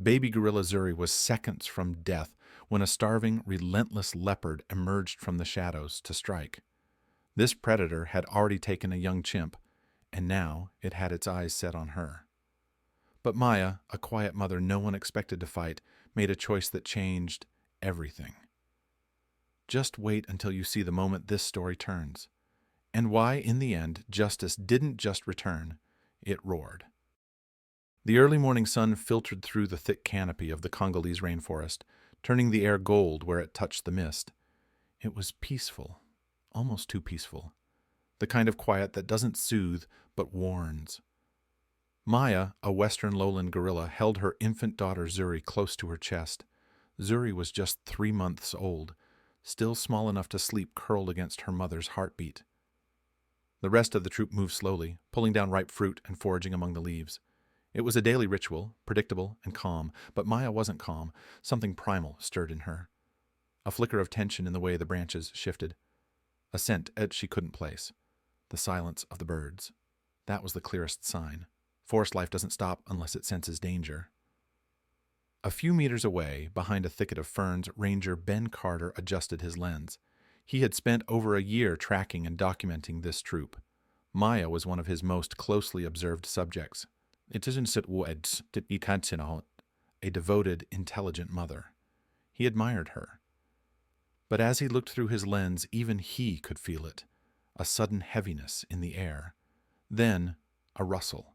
Baby gorilla Zuri was seconds from death when a starving, relentless leopard emerged from the shadows to strike. This predator had already taken a young chimp, and now it had its eyes set on her. But Maya, a quiet mother no one expected to fight, made a choice that changed everything. Just wait until you see the moment this story turns, and why, in the end, justice didn't just return, it roared. The early morning sun filtered through the thick canopy of the Congolese rainforest, turning the air gold where it touched the mist. It was peaceful, almost too peaceful, the kind of quiet that doesn't soothe but warns. Maya, a western lowland gorilla, held her infant daughter Zuri close to her chest. Zuri was just 3 months old, still small enough to sleep curled against her mother's heartbeat. The rest of the troop moved slowly, pulling down ripe fruit and foraging among the leaves. It was a daily ritual, predictable and calm, but Maya wasn't calm. Something primal stirred in her. A flicker of tension in the way the branches shifted. A scent she couldn't place. The silence of the birds. That was the clearest sign. Forest life doesn't stop unless it senses danger. A few meters away, behind a thicket of ferns, Ranger Ben Carter adjusted his lens. He had spent over a year tracking and documenting this troop. Maya was one of his most closely observed subjects. It isn't sit words that you can't sit out. A devoted, intelligent mother. He admired her. But as he looked through his lens, even he could feel it. A sudden heaviness in the air. Then, a rustle.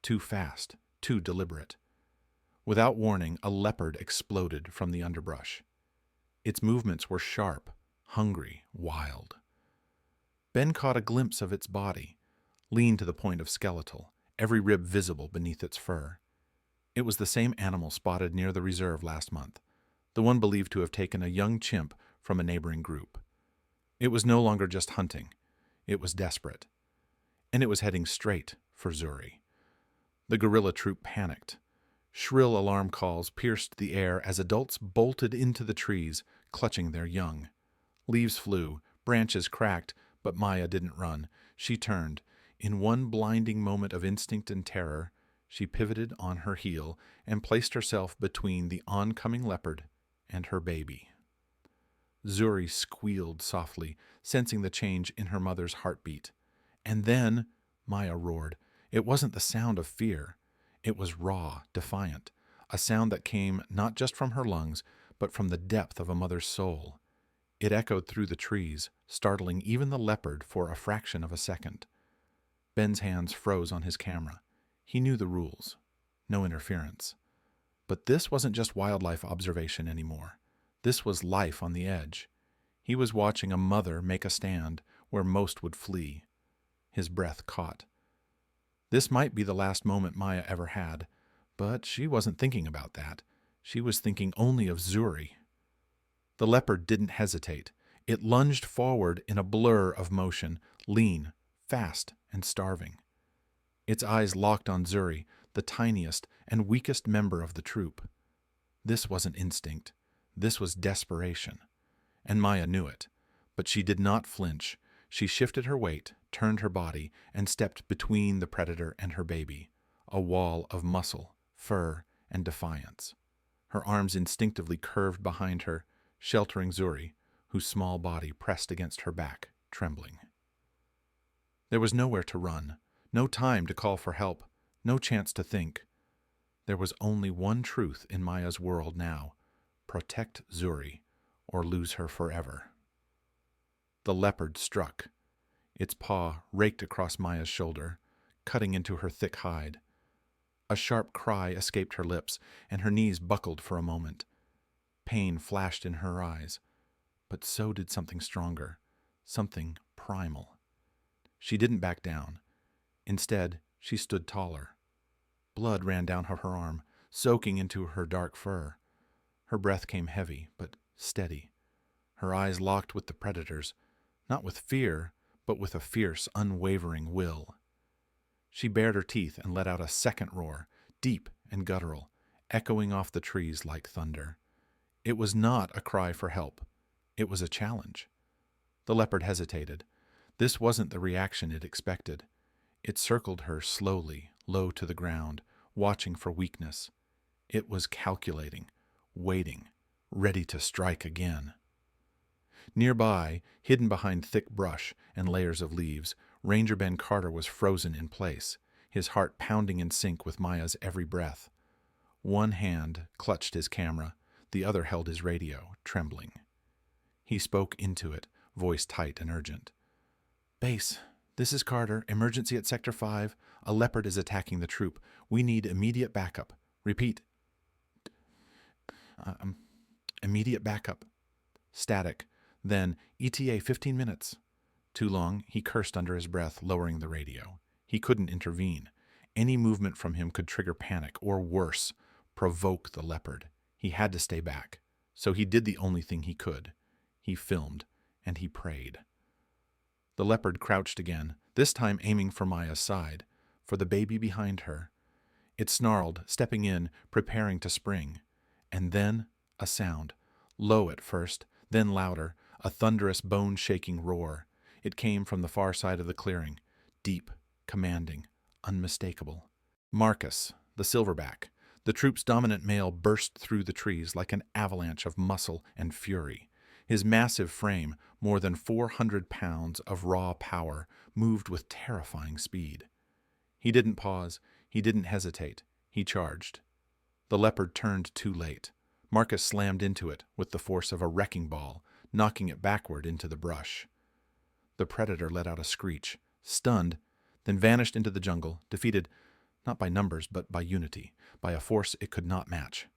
Too fast, too deliberate. Without warning, a leopard exploded from the underbrush. Its movements were sharp, hungry, wild. Ben caught a glimpse of its body, lean to the point of skeletal, every rib visible beneath its fur. It was the same animal spotted near the reserve last month, the one believed to have taken a young chimp from a neighboring group. It was no longer just hunting. It was desperate. And it was heading straight for Zuri. The gorilla troop panicked. Shrill alarm calls pierced the air as adults bolted into the trees, clutching their young. Leaves flew, branches cracked, but Maya didn't run. She turned. In one blinding moment of instinct and terror, she pivoted on her heel and placed herself between the oncoming leopard and her baby. Zuri squealed softly, sensing the change in her mother's heartbeat. And then, Maya roared. It wasn't the sound of fear. It was raw, defiant, a sound that came not just from her lungs, but from the depth of a mother's soul. It echoed through the trees, startling even the leopard for a fraction of a second. Ben's hands froze on his camera. He knew the rules. No interference. But this wasn't just wildlife observation anymore. This was life on the edge. He was watching a mother make a stand where most would flee. His breath caught. This might be the last moment Maya ever had, but she wasn't thinking about that. She was thinking only of Zuri. The leopard didn't hesitate. It lunged forward in a blur of motion, lean, fast, and starving. Its eyes locked on Zuri, the tiniest and weakest member of the troop. This wasn't instinct. This was desperation. And Maya knew it. But she did not flinch. She shifted her weight, turned her body, and stepped between the predator and her baby, a wall of muscle, fur, and defiance. Her arms instinctively curved behind her, sheltering Zuri, whose small body pressed against her back, trembling. There was nowhere to run, no time to call for help, no chance to think. There was only one truth in Maya's world now: protect Zuri, or lose her forever. The leopard struck. Its paw raked across Maya's shoulder, cutting into her thick hide. A sharp cry escaped her lips, and her knees buckled for a moment. Pain flashed in her eyes, but so did something stronger, something primal. She didn't back down. Instead, she stood taller. Blood ran down her arm, soaking into her dark fur. Her breath came heavy, but steady. Her eyes locked with the predator's, not with fear, but with a fierce, unwavering will. She bared her teeth and let out a second roar, deep and guttural, echoing off the trees like thunder. It was not a cry for help. It was a challenge. The leopard hesitated. This wasn't the reaction it expected. It circled her slowly, low to the ground, watching for weakness. It was calculating, waiting, ready to strike again. Nearby, hidden behind thick brush and layers of leaves, Ranger Ben Carter was frozen in place, his heart pounding in sync with Maya's every breath. One hand clutched his camera, the other held his radio, trembling. He spoke into it, voice tight and urgent. "Base, this is Carter. Emergency at Sector 5. A leopard is attacking the troop. We need immediate backup. Repeat. Immediate backup." Static. Then, ETA 15 minutes. Too long, he cursed under his breath, lowering the radio. He couldn't intervene. Any movement from him could trigger panic, or worse, provoke the leopard. He had to stay back. So he did the only thing he could. He filmed, and he prayed. The leopard crouched again, this time aiming for Maya's side, for the baby behind her. It snarled, stepping in, preparing to spring. And then a sound, low at first, then louder, a thunderous, bone-shaking roar. It came from the far side of the clearing, deep, commanding, unmistakable. Marcus, the silverback, the troop's dominant male, burst through the trees like an avalanche of muscle and fury. His massive frame, more than 400 pounds of raw power, moved with terrifying speed. He didn't pause, he didn't hesitate, he charged. The leopard turned too late. Marcus slammed into it with the force of a wrecking ball, knocking it backward into the brush. The predator let out a screech, stunned, then vanished into the jungle, defeated not by numbers but by unity, by a force it could not match.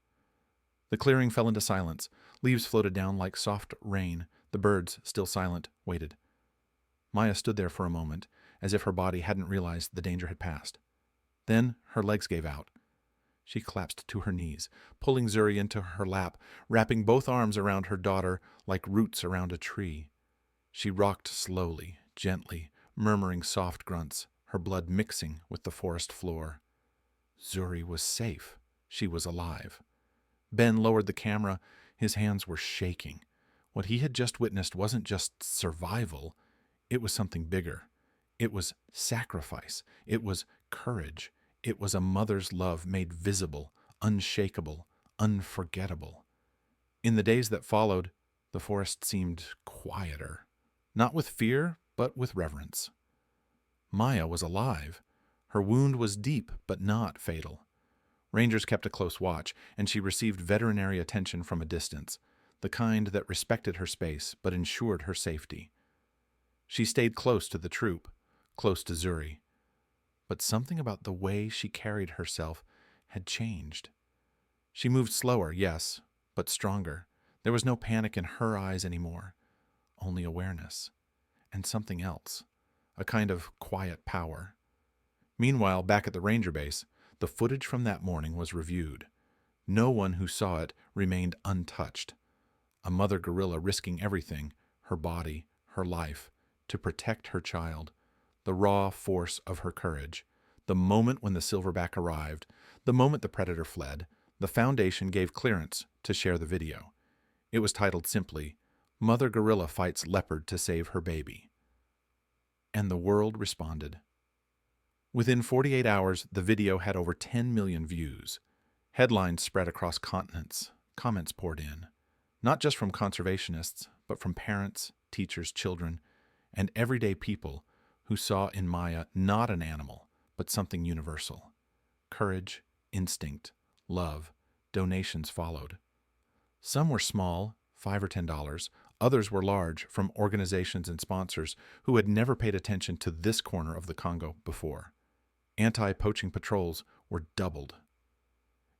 The clearing fell into silence. Leaves floated down like soft rain. The birds, still silent, waited. Maya stood there for a moment, as if her body hadn't realized the danger had passed. Then her legs gave out. She collapsed to her knees, pulling Zuri into her lap, wrapping both arms around her daughter like roots around a tree. She rocked slowly, gently, murmuring soft grunts, her blood mixing with the forest floor. Zuri was safe. She was alive. Ben lowered the camera. His hands were shaking. What he had just witnessed wasn't just survival. It was something bigger. It was sacrifice. It was courage. It was a mother's love made visible, unshakable, unforgettable. In the days that followed, the forest seemed quieter. Not with fear, but with reverence. Maya was alive. Her wound was deep, but not fatal. Rangers kept a close watch, and she received veterinary attention from a distance, the kind that respected her space but ensured her safety. She stayed close to the troop, close to Zuri. But something about the way she carried herself had changed. She moved slower, yes, but stronger. There was no panic in her eyes anymore, only awareness, and something else, a kind of quiet power. Meanwhile, back at the ranger base, the footage from that morning was reviewed. No one who saw it remained untouched. A mother gorilla risking everything, her body, her life, to protect her child, the raw force of her courage. The moment when the silverback arrived, the moment the predator fled, the Foundation gave clearance to share the video. It was titled simply, "Mother Gorilla Fights Leopard to Save Her Baby." And the world responded. Within 48 hours, the video had over 10 million views. Headlines spread across continents. Comments poured in. Not just from conservationists, but from parents, teachers, children, and everyday people who saw in Maya not an animal, but something universal. Courage, instinct, love, donations followed. Some were small, $5 or $10. Others were large, from organizations and sponsors who had never paid attention to this corner of the Congo before. Anti-poaching patrols were doubled.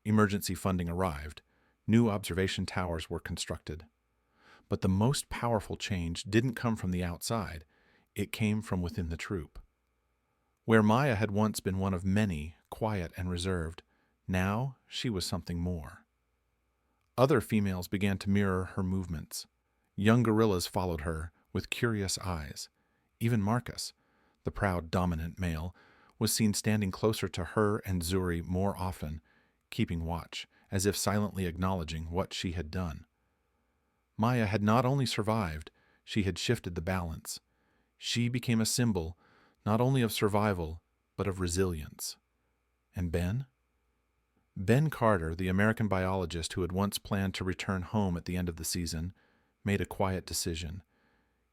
Emergency funding arrived. New observation towers were constructed. But the most powerful change didn't come from the outside. It came from within the troop. Where Maya had once been one of many, quiet and reserved, now she was something more. Other females began to mirror her movements. Young gorillas followed her with curious eyes. Even Marcus, the proud, dominant male, was seen standing closer to her and Zuri more often, keeping watch, as if silently acknowledging what she had done. Maya had not only survived, she had shifted the balance. She became a symbol not only of survival, but of resilience. And Ben? Ben Carter, the American biologist who had once planned to return home at the end of the season, made a quiet decision.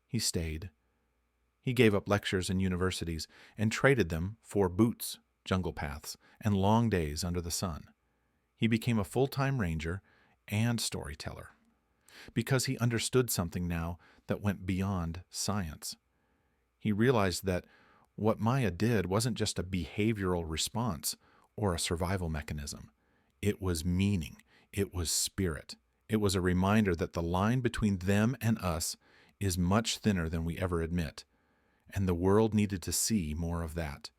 He stayed. He gave up lectures in universities and traded them for boots, jungle paths, and long days under the sun. He became a full-time ranger and storyteller because he understood something now that went beyond science. He realized that what Maya did wasn't just a behavioral response or a survival mechanism. It was meaning. It was spirit. It was a reminder that the line between them and us is much thinner than we ever admit, and the world needed to see more of that.